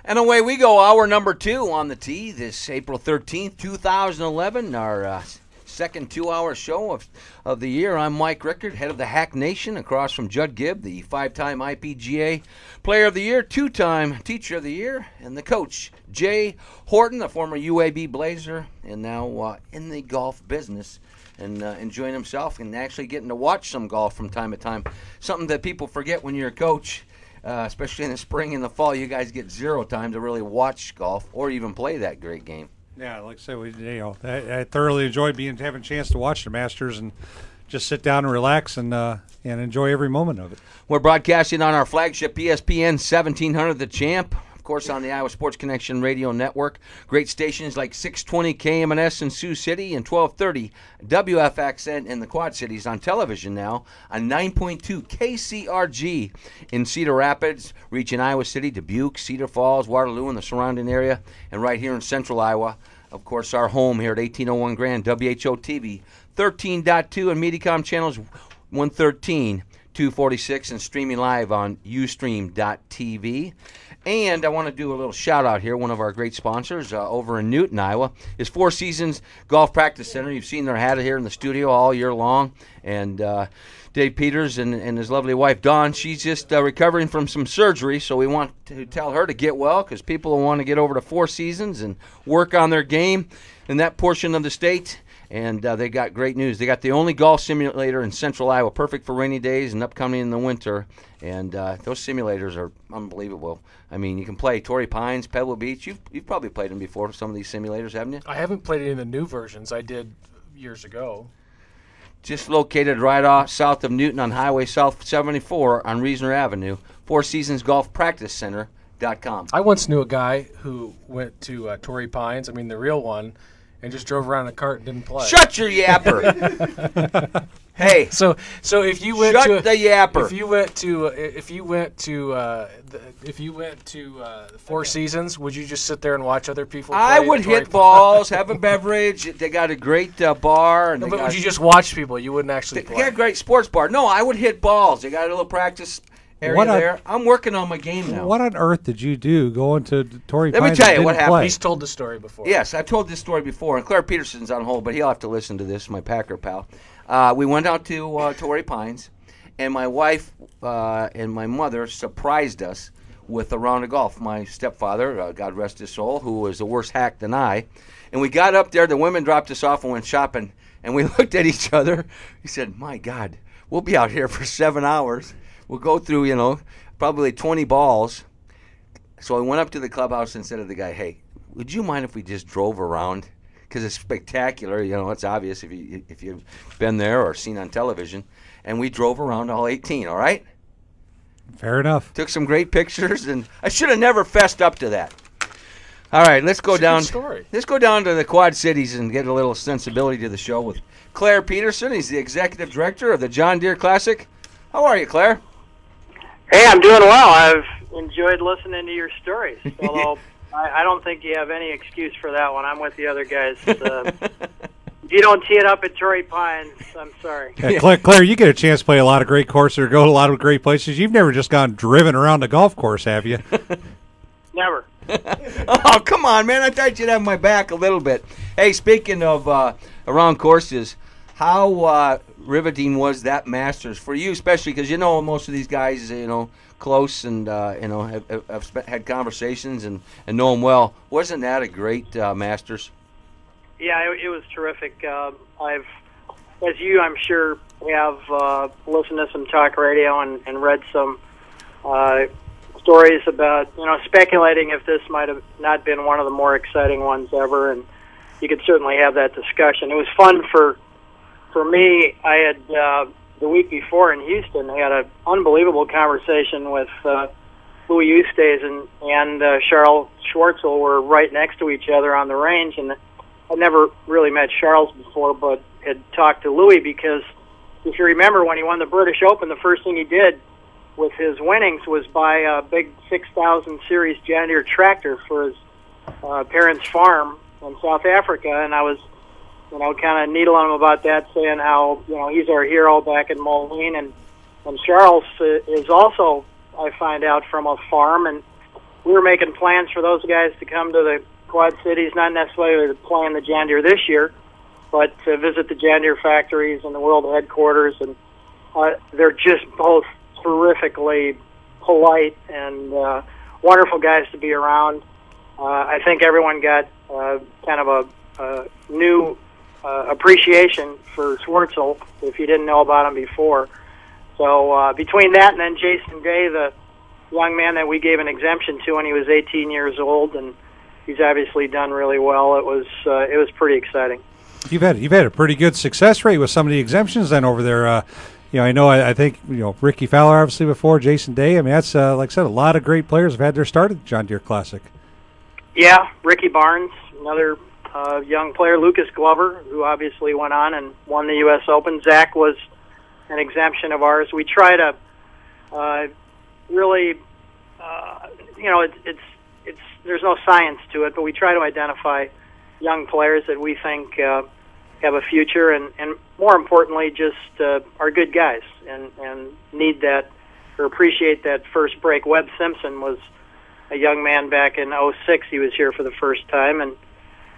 And away we go, hour number 2 on the tee this April 13th, 2011, our second 2-hour show of the year. I'm Mike Rickard, head of the Hack Nation, across from Judd Gibb, the 5-time IPGA Player of the Year, 2-time Teacher of the Year, and the coach, Jay Horton, the former UAB Blazer, and now in the golf business and enjoying himself and actually getting to watch some golf from time to time. Something that people forget when you're a coach. Especially in the spring and the fall, you guys get zero time to really watch golf or even play that great game. Yeah, like I said, I thoroughly enjoyed having a chance to watch the Masters and just sit down and relax and enjoy every moment of it. We're broadcasting on our flagship ESPN 1700, The Champ. Of course, on the Iowa Sports Connection Radio Network. Great stations like 620 KMNS in Sioux City and 1230 WFXN in the Quad Cities. On television now on 9.2 KCRG in Cedar Rapids, reaching Iowa City, Dubuque, Cedar Falls, Waterloo, and the surrounding area. And right here in central Iowa, of course, our home here at 1801 Grand, WHO TV, 13.2 and Mediacom channels 113, 246, and streaming live on Ustream.tv. And I want to do a little shout-out here. One of our great sponsors over in Newton, Iowa, is Four Seasons Golf Practice Center. You've seen their hat here in the studio all year long. And Dave Peters and his lovely wife, Dawn, she's just recovering from some surgery, so we want to tell her to get well because people want to get over to Four Seasons and work on their game in that portion of the state. And they got great news. They got the only golf simulator in central Iowa, perfect for rainy days and upcoming in the winter. And those simulators are unbelievable. I mean, you can play Torrey Pines, Pebble Beach. You've probably played them before, some of these simulators, haven't you? I haven't played any of the new versions. I did years ago. Just located right off south of Newton on Highway South 74 on Reasoner Avenue, Four Seasons Golf Practice Center.com. I once knew a guy who went to Torrey Pines, the real one, and just drove around in a cart and didn't play. Shut your yapper. Hey. So if you went shut the yapper. If you went to Four Seasons, would you just sit there and watch other people play? I would hit balls, have a beverage. They got a great bar. And but would you just watch people? You wouldn't actually play? They got a great sports bar. No, I would hit balls. They got a little practice area there. I'm working on my game now. What on earth did you do going to Torrey Pines? Let me tell you what happened. Play? He's told the story before. Yes, I've told this story before. And Clair Peterson's on hold, but he'll have to listen to this, my Packer pal. We went out to Torrey Pines, and my wife and my mother surprised us with a round of golf. My stepfather, God rest his soul, who was a worse hack than I. And we got up there. The women dropped us off and went shopping. And we looked at each other. He said, my God, we'll be out here for 7 hours. We'll go through, probably 20 balls. So I went up to the clubhouse and said to the guy, hey, would you mind if we just drove around? Because it's spectacular, it's obvious if you've been there or seen on television. And we drove around all 18, all right? Fair enough. Took some great pictures, and I should have never fessed up to that. All right, let's go down. Let's go down to the Quad Cities and get a little sensibility to the show with Clair Peterson. He's the executive director of the John Deere Classic. How are you, Clair? Hey, I'm doing well. I've enjoyed listening to your stories, although I don't think you have any excuse for that one. I'm with the other guys. If you don't tee it up at Torrey Pines, I'm sorry. Yeah, Clair, you get a chance to play a lot of great courses or go to a lot of great places. You've never just gone driven around the golf course, have you? Never. Oh, come on, man. I thought you'd have my back a little bit. Hey, speaking of around courses, how riveting was that Masters for you, especially because most of these guys, close and have had conversations and know them well. Wasn't that a great Masters? Yeah, it was terrific. As you, I'm sure, have listened to some talk radio and read some stories about, speculating if this might have not been one of the more exciting ones ever, and you could certainly have that discussion. It was fun for me. I had the week before in Houston, I had an unbelievable conversation with Louis Eustace and Charles Schwartzel were right next to each other on the range, and I'd never really met Charles before, but had talked to Louis because if you remember when he won the British Open, the first thing he did with his winnings was buy a big 6,000 series John Deere tractor for his parents' farm in South Africa, and I was kind of needling him about that, saying how, he's our hero back in Moline, and Charles is also, I find out, from a farm, and we were making plans for those guys to come to the Quad Cities, not necessarily to play in the John Deere this year, but to visit the John Deere factories and the world headquarters. And they're just both terrifically polite and wonderful guys to be around. I think everyone got kind of a new appreciation for Schwartzel if you didn't know about him before. So between that and then Jason Day, the young man that we gave an exemption to when he was 18 years old, and he's obviously done really well. It was pretty exciting. You've had a pretty good success rate with some of the exemptions then over there. I think Ricky Fowler obviously before, Jason Day. I mean, that's like I said, a lot of great players have had their start at the John Deere Classic. Yeah, Ricky Barnes, another young player. Lucas Glover, who obviously went on and won the U.S. Open. Zach was an exemption of ours. We try to really, it's there's no science to it, but we try to identify young players that we think have a future, and more importantly, just are good guys and need that or appreciate that first break. Webb Simpson was a young man back in '06. He was here for the first time, and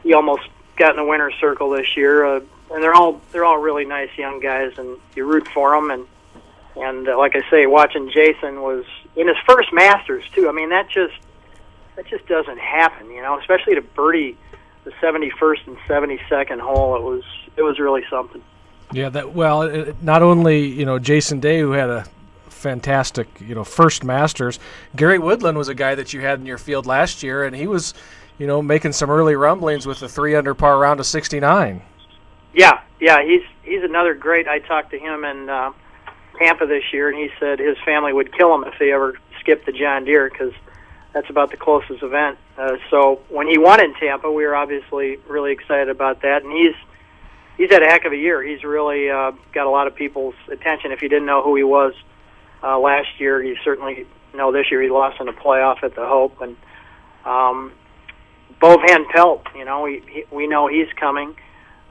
he almost got in the winner's circle this year. And they're all really nice young guys, and you root for them. And like I say, watching Jason was in his first Masters too. I mean, that just doesn't happen, especially to birdie the 71st and 72nd hole. It was really something. Yeah, not only Jason Day, who had a fantastic first Masters. Gary Woodland was a guy that you had in your field last year, and he was making some early rumblings with a 3 under par round of 69. Yeah, he's another great. I talked to him in Tampa this year, and he said his family would kill him if he ever skipped the John Deere because that's about the closest event. So when he won in Tampa, we were obviously really excited about that, and he's had a heck of a year. He's really got a lot of people's attention. If you didn't know who he was last year, you certainly know this year. He lost in the playoff at the Hope, and Bo Van Pelt, we know he's coming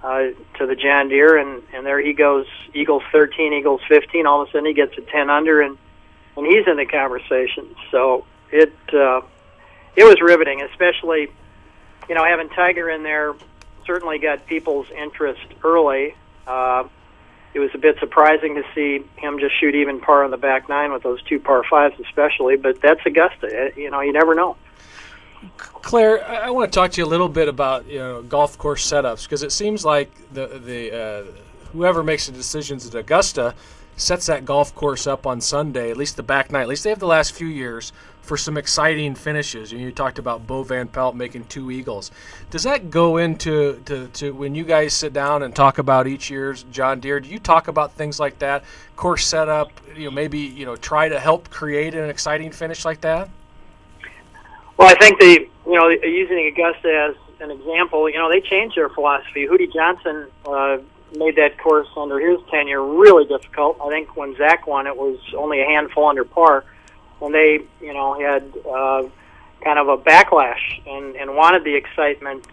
to the John Deere, and there he goes, Eagles 13, Eagles 15. All of a sudden he gets a 10 under, and he's in the conversation. So it was riveting, especially having Tiger in there. Certainly got people's interest early. It was a bit surprising to see him just shoot even par on the back nine with those 2 par 5s especially, but that's Augusta. You never know. Claire, I want to talk to you a little bit about golf course setups, because it seems like the whoever makes the decisions at Augusta sets that golf course up on Sunday, at least the back nine. At least they have the last few years for some exciting finishes. You talked about Bo Van Pelt making 2 eagles. Does that go into to when you guys sit down and talk about each year's John Deere? Do you talk about things like that, course setup? Maybe try to help create an exciting finish like that. Well, I think using Augusta as an example, they changed their philosophy. Hootie Johnson made that course under his tenure really difficult. I think when Zach won, it was only a handful under par. When they, had kind of a backlash and wanted the excitement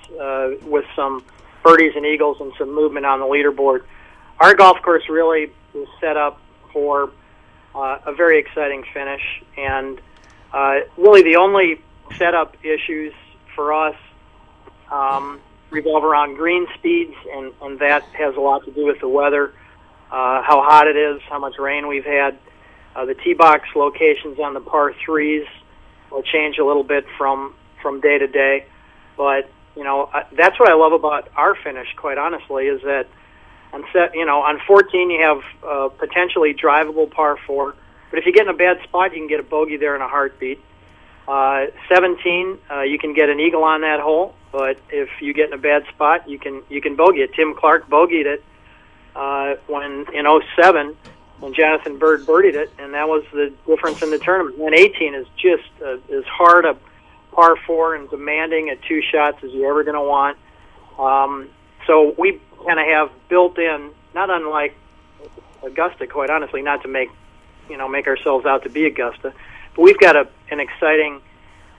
with some birdies and eagles and some movement on the leaderboard. Our golf course really is set up for a very exciting finish, and really the only setup issues for us revolve around green speeds, and that has a lot to do with the weather, how hot it is, how much rain we've had. The tee box locations on the par 3s will change a little bit from day to day, but that's what I love about our finish, quite honestly, is that on 14 you have potentially drivable par 4, but if you get in a bad spot, you can get a bogey there in a heartbeat. 17, you can get an eagle on that hole, but if you get in a bad spot, you can bogey it. Tim Clark bogeyed it when in '07, when Jonathan Bird birdied it, and that was the difference in the tournament. And 18 is just as hard a par 4 and demanding at 2 shots as you're ever going to want. So we kind of have built in, not unlike Augusta, quite honestly, not to make ourselves out to be Augusta, but we've got an exciting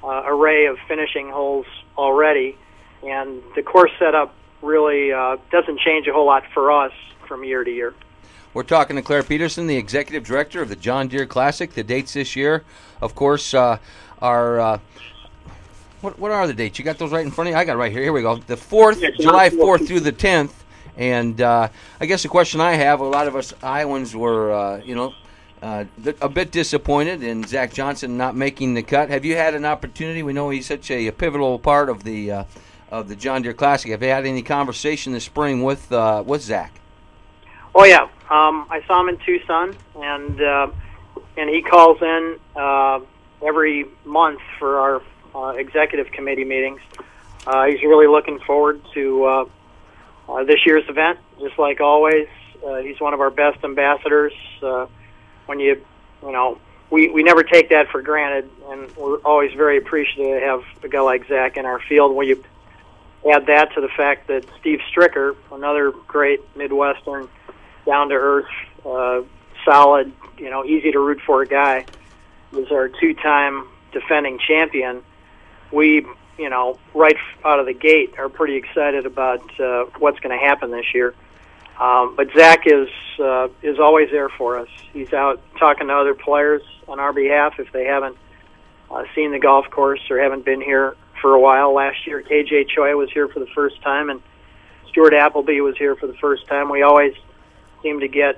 array of finishing holes already, and the course setup really doesn't change a whole lot for us from year to year. We're talking to Clair Peterson, the executive director of the John Deere Classic. The dates this year, of course, are what are the dates? You got those right in front of you? I got it right here. Here we go. The 4th, July 4th through the 10th. And I guess the question I have, a lot of us Iowans were, a bit disappointed in Zach Johnson not making the cut. Have you had an opportunity? We know he's such a pivotal part of the John Deere Classic. Have you had any conversation this spring with Zach? Oh yeah, I saw him in Tucson, and he calls in every month for our executive committee meetings. He's really looking forward to this year's event, just like always. He's one of our best ambassadors. When we never take that for granted, and we're always very appreciative to have a guy like Zach in our field. When you add that to the fact that Steve Stricker, another great Midwestern, down-to-earth, solid, easy to root for guy, was our two-time defending champion, we, right out of the gate are pretty excited about what's going to happen this year. But Zach is always there for us. He's out talking to other players on our behalf if they haven't seen the golf course or haven't been here for a while. Last year, KJ Choi was here for the first time, and Stuart Appleby was here for the first time. We always seem to get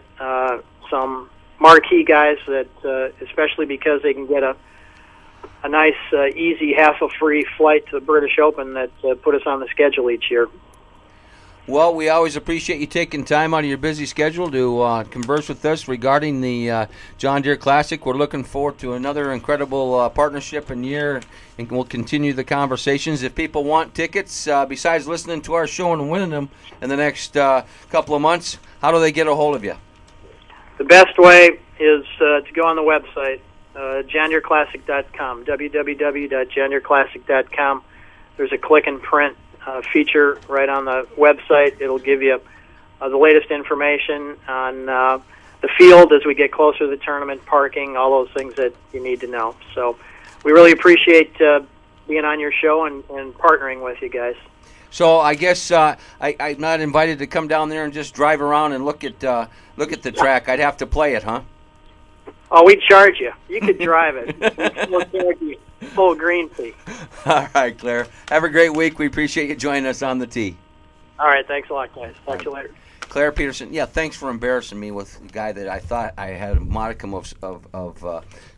some marquee guys that, especially because they can get a nice, easy, hassle-free flight to the British Open, that put us on the schedule each year. Well, we always appreciate you taking time out of your busy schedule to converse with us regarding the John Deere Classic. We're looking forward to another incredible partnership and year, and we'll continue the conversations. If people want tickets, besides listening to our show and winning them in the next couple of months, how do they get a hold of you? The best way is to go on the website, johndeereclassic.com, www.johndeereclassic.com. There's a click and print feature right on the website. It'll give you the latest information on the field as we get closer to the tournament, parking, all those things that you need to know. So we really appreciate being on your show and partnering with you guys. So I guess I'm not invited to come down there and just drive around and look at the track. I'd have to play it, huh? Oh, we'd charge you. You could drive it. We'll charge you full green fee. All right, Claire. Have a great week. We appreciate you joining us on the tee. All right. Thanks a lot, guys. Talk to you later. Clair Peterson, yeah, thanks for embarrassing me with a guy that I thought I had a modicum of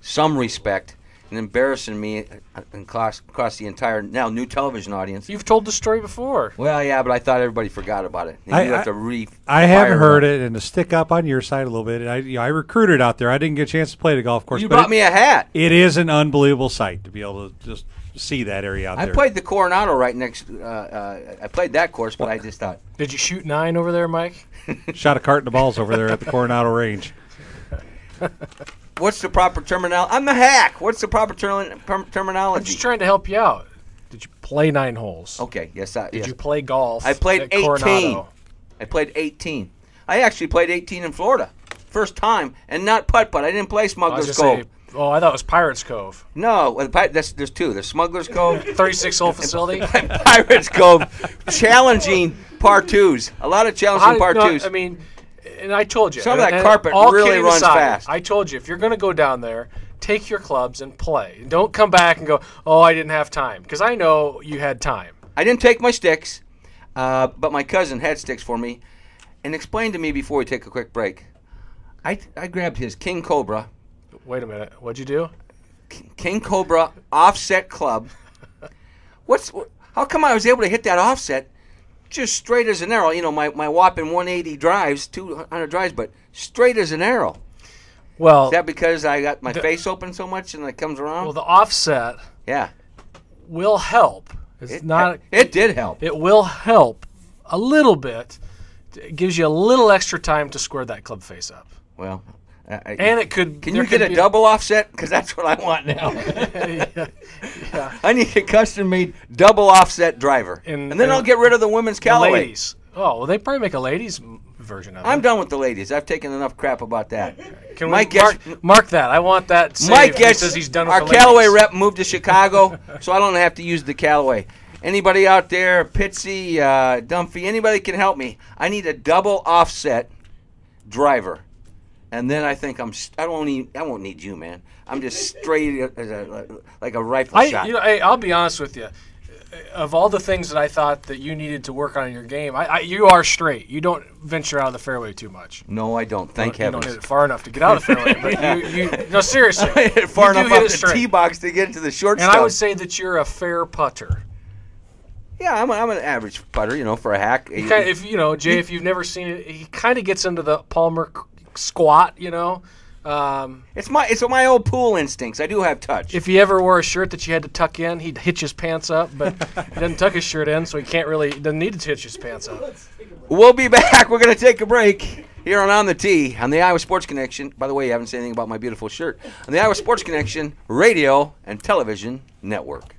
some respect, and embarrassing me across the entire now new television audience. You've told the story before. Well, yeah, but I thought everybody forgot about it. And you have to I haven't heard it, and to stick up on your side a little bit, I recruited out there. I didn't get a chance to play the golf course. You bought me a hat. It is an unbelievable sight to be able to just see that area out there. I played the Coronado right next. I played that course, but I just thought. Did you shoot 9 over there, Mike? Shot a carton of balls over there at the Coronado range. What's the proper terminology? I'm the hack. What's the proper terminology? I'm just trying to help you out. Did you play 9 holes? Okay, yes. Did you play golf? I played at 18. Coronado? I played 18. I actually played 18 in Florida. First time, and not putt-putt. I didn't play Smuggler's Cove. I thought it was Pirates Cove. No, there's two. There's Smuggler's Cove. 36-hole facility. And Pirates Cove. Challenging par 2s. A lot of challenging par 2s. I mean, and I told you. Some of that carpet really runs fast. I told you, if you're going to go down there, take your clubs and play. Don't come back and go, oh, I didn't have time. Because I know you had time. I didn't take my sticks, but my cousin had sticks for me. And explained to me before we take a quick break. I grabbed his King Cobra. Wait a minute. What'd you do? King Cobra offset club. How come I was able to hit that offset just straight as an arrow? You know, my whopping 180 drives, 200 drives, but straight as an arrow. Well, is that because I got my face open so much and it comes around? Well, the offset will help. It did help. It will help a little bit. It gives you a little extra time to square that club face up. Well, and it could. Can you get a double offset? Because that's what I want now. yeah. I need a custom-made double offset driver, and then I'll get rid of the women's Callaway. Ladies. Oh, well, they probably make a ladies version of it. I'm done with the ladies. I've taken enough crap about that. Can we mark that? I want that. Mike says he's done with our the ladies. Callaway rep moved to Chicago, so I don't have to use the Callaway. Anybody out there, Pitsy, Dumphy, anybody can help me. I need a double offset driver. And then I think I won't need you, man. I'm just straight as like a rifle shot. I'll be honest with you. Of all the things that I thought that you needed to work on in your game, you are straight. You don't venture out of the fairway too much. No, I don't. Thank heavens. You don't hit it far enough to get out of the fairway. But no, seriously. I hit it far enough up the tee box to get into the short stuff. And I would say that you're a fair putter. Yeah, I'm an average putter, for a hack. Jay, if you've never seen it, he kind of gets into the Palmer squat, It's my old pool instincts. I do have touch. If he ever wore a shirt that you had to tuck in, he'd hitch his pants up, but he doesn't tuck his shirt in, so he doesn't need to hitch his pants up. We'll be back. We're going to take a break here on the Tee on the Iowa Sports Connection. By the way, you haven't said anything about my beautiful shirt. On the Iowa Sports Connection Radio and Television Network.